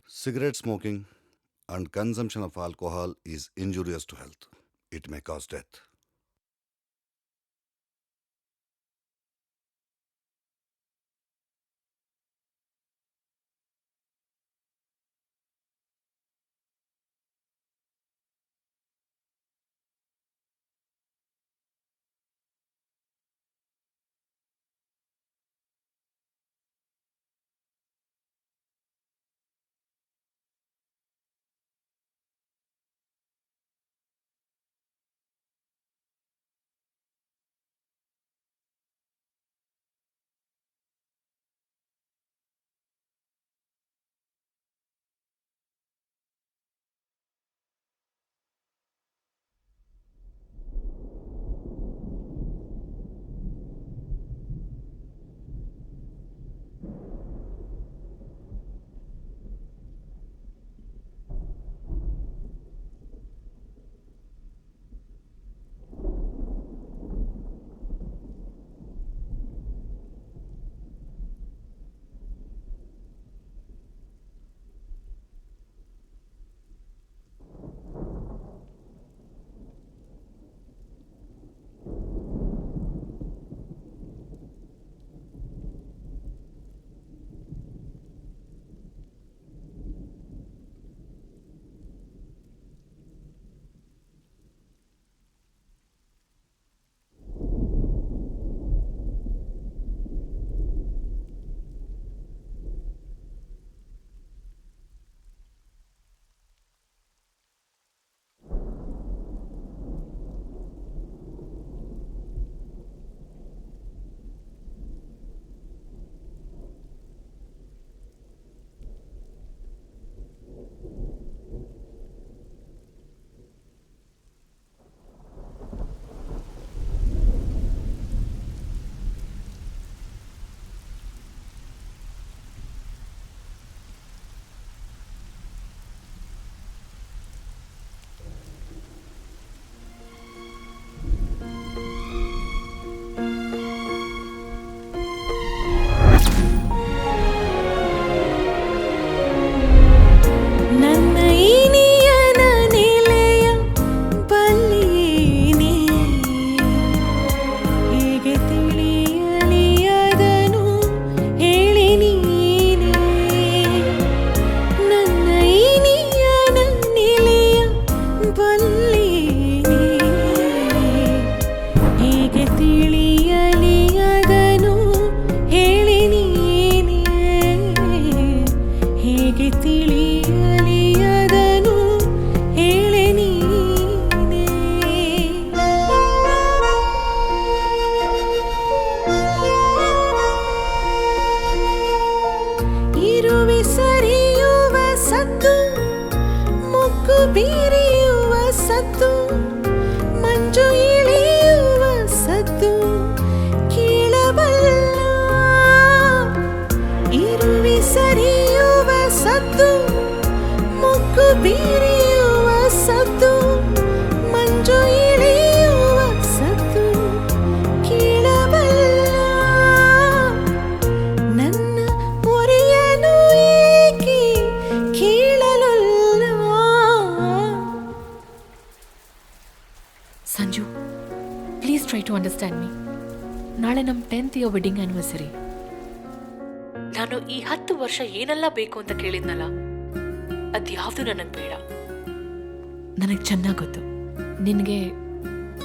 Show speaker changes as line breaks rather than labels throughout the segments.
Cigarette smoking and consumption of alcohol is injurious to health. It may cause death.
ನನ್ನ ಇನಿಯನ ನೆಲೆಯ ಬಲ್ಲಿಯೇನೆ ಹೇಗೆ ತಿಳಿಯಲಿ ಅದನು ಹೇಳಿ ನೀನೆ ನನ್ನ ಇನಿಯನ ನೆಲೆಯ ಬಲ್ಲಿಯೇನೆ ಹೇಗೆ ತಿಳಿಯಲಿ ಅದನು ಹೇಳಿ ನೀನೆ ಹೇಗೆ ತಿಳಿಯಲಿ ಅದನು ಹೇಳಿ ನೀನೆ ಇರುವೆ ಸರಿಯುವ ಸದ್ದು ಮುಗ್ಗು ಬೀರಿಯುವ ಸದ್ದು ಮಂಜು ಇಳಿಯುವ ಸದ್ದು ಕೇಳಬಲ್ಲ ಇರುವೆ ಸರಿಯುವ ಸದ್ದು ಮುಗ್ಗು ಬೀರಿಯುವ ಸದ್ದು ಮಂಜು ಇಳಿಯುವ ಸದ್ದು ಕೇಳಬಲ್ಲ ನನ್ನ ಒರೆಯನು ಏಕೆ ಕೇಳಲಲ್ಲ
Sanju please try to understand me. ನಾಳೆ ನಮ್ಮ 10th ಇಯರ್ ವೆಡ್ಡಿಂಗ್ ಆ್ಯನಿವರ್ಸರಿ. ನಾನು ಈ 10 ವರ್ಷ ಏನೆಲ್ಲ ಬೇಕು ಅಂತ ಕೇಳಿದ್ನಲ್ಲ ಅದ್ಯಾವುದು ನನಗೆ ಬೇಡ. ನನಗೆ ಚೆನ್ನಾಗಿ ಗೊತ್ತು ನಿನಗೆ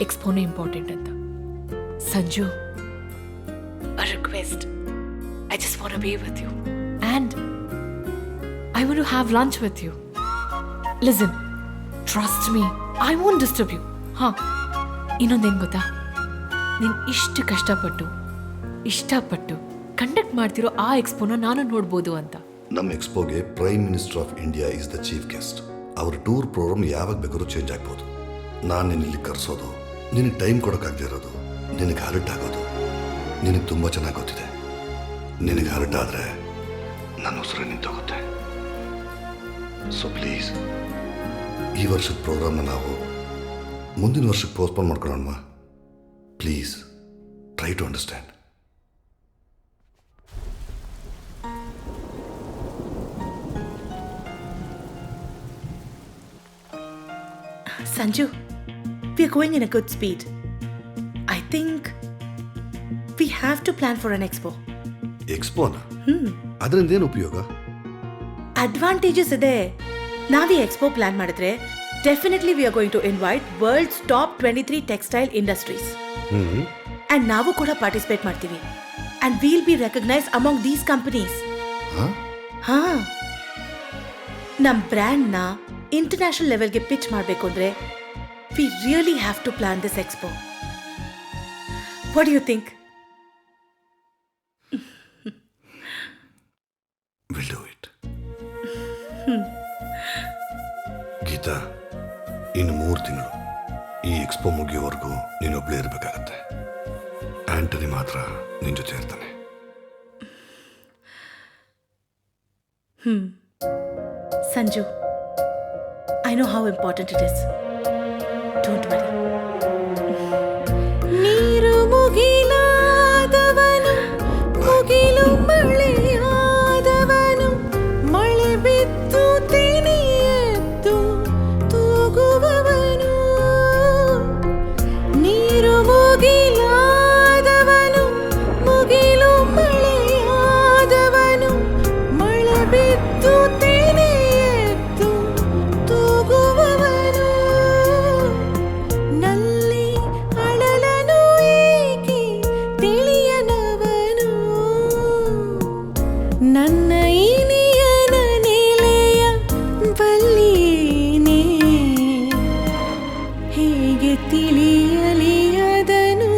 ಎಕ್ಸ್ಪೋನೇ ಇಂಪಾರ್ಟೆಂಟ್ ಅಂತ. Sanju, a request, I just want to be with you and I want to have lunch with you. Listen, trust me, I want disturb you. ಹಾಂ, ಇನ್ನೊಂದೇನು ಗೊತ್ತಾ, ನೀನು ಇಷ್ಟು ಕಷ್ಟಪಟ್ಟು ಇಷ್ಟಪಟ್ಟು ಕಂಡಕ್ಟ್ ಮಾಡ್ತಿರೋ ಆ ಎಕ್ಸ್ಪೋನ ನಾನು ನೋಡ್ಬೋದು ಅಂತ.
ನಮ್ಮ ಎಕ್ಸ್ಪೋಗೆ prime minister of India is the chief guest. ಅವ್ರ ಟೂರ್ ಪ್ರೋಗ್ರಾಮ್ ಯಾವಾಗ ಬೇಕಾದ್ರೂ ಚೇಂಜ್ ಆಗ್ಬೋದು. ನಾನು ನಿನ್ನಲ್ಲಿ ಕರೆಸೋದು, ನಿನಗೆ ಟೈಮ್ ಕೊಡೋಕ್ಕಾಗದೇ ಇರೋದು, ನಿನಗೆ ಹರ್ಟ್ ಆಗೋದು ನಿನಗೆ ತುಂಬ ಚೆನ್ನಾಗಿ ಗೊತ್ತಿದೆ. ನಿನಗೆ ಹರ್ಟ್ ಆದರೆ ನನ್ನ ಉಸಿರು ನಿಂತೋಗುತ್ತೆ. ಸೊ ಪ್ಲೀಸ್, ಈ ವರ್ಷದ ಪ್ರೋಗ್ರಾಮ್ನ ನಾವು ಮುಂದಿನ ವರ್ಷಕ್ಕೆ ಪೋಸ್ಟ್ಪೋನ್ ಮಾಡ್ಕೊಳ್ಳೋಣ. Please try to understand.
Sanju, we are going in a good speed. I think we have to plan for an expo.
ಎಕ್ಸ್ಪೋನ ಅದರಿಂದ ಏನು ಉಪಯೋಗ?
ಅಡ್ವಾಂಟೇಜಸ್ ಇದೆ. ನಾವೀ ಎಕ್ಸ್ಪೋ ಪ್ಲಾನ್ ಮಾಡಿದ್ರೆ definitely we are going to invite world's top 23 textile industries. And ನಾವು ಕೂಡ participate ಮಾಡ್ತೀವಿ. And will be recognise among these companies. ಹಾ, ನಮ್ ಬ್ರ್ಯಾಂಡ್ನ ಇಂಟರ್ನ್ಯಾಷನಲ್ ಲೆವೆಲ್ಗೆ ಪಿಚ್ ಮಾಡಬೇಕು ಅಂದ್ರೆ we really have to plan this expo. What do you think?
Will do it. Geeta, ಇನ್ನು 3 ತಿಂಗಳು ಈ ಎಕ್ಸ್ಪೋ ಮುಗಿಯೋವರೆಗೂ ನೀನೊಬ್ಳೇ ಇರಬೇಕಾಗತ್ತೆ. ಆಂಟನಿ ಮಾತ್ರ ನಿನ್ ಜೊತೆ ಇರ್ತಾನೆ.
Sanju, I know how important it is. Don't worry. ನೀರು ಮುಗಿಲಾದವನು, ಮುಗಿಲು ಮಳೆಯಾದವನು, ಮಳೆ ಬಿದ್ದು ತೆನೆಯೆದ್ದು ತೂಗುವವನು. ನೀರು ಮುಗಿಲಾದವನು, ಮುಗಿಲು ಮಳೆಯಾದವನು, ಮಳೆ ಬಿದ್ದು ತೆನೆಯೆದ್ದು ತೂಗುವವನು. ನಲ್ಲಿ ಅಳಲನು ಏಕೆ ತಿಳಿಯನವನು, ನನ್ನ ಇನಿಯನ ನೆಲೆಯ ಬಲ್ಲಿನೇ ಹೇಗೆ ತಿಳಿಯಲಿ ಅದನು,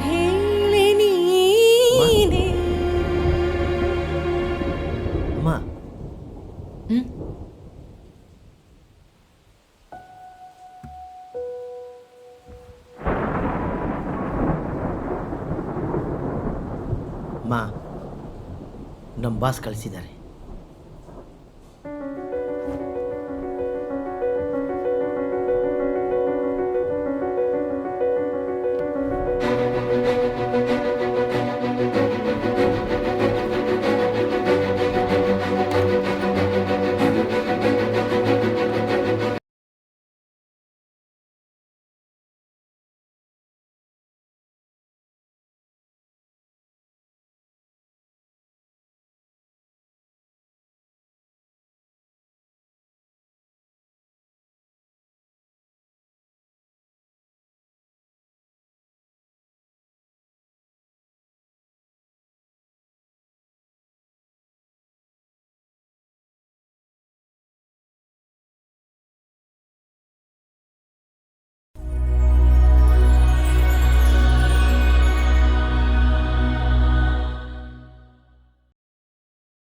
ಹೇಳಿ ನೀನೇ.
ಅಮ್ಮ, ಅಮ್ಮ, ನಮ್ಮ ಬಾಸ್ ಕಳಿಸಿದ್ದಾರೆ.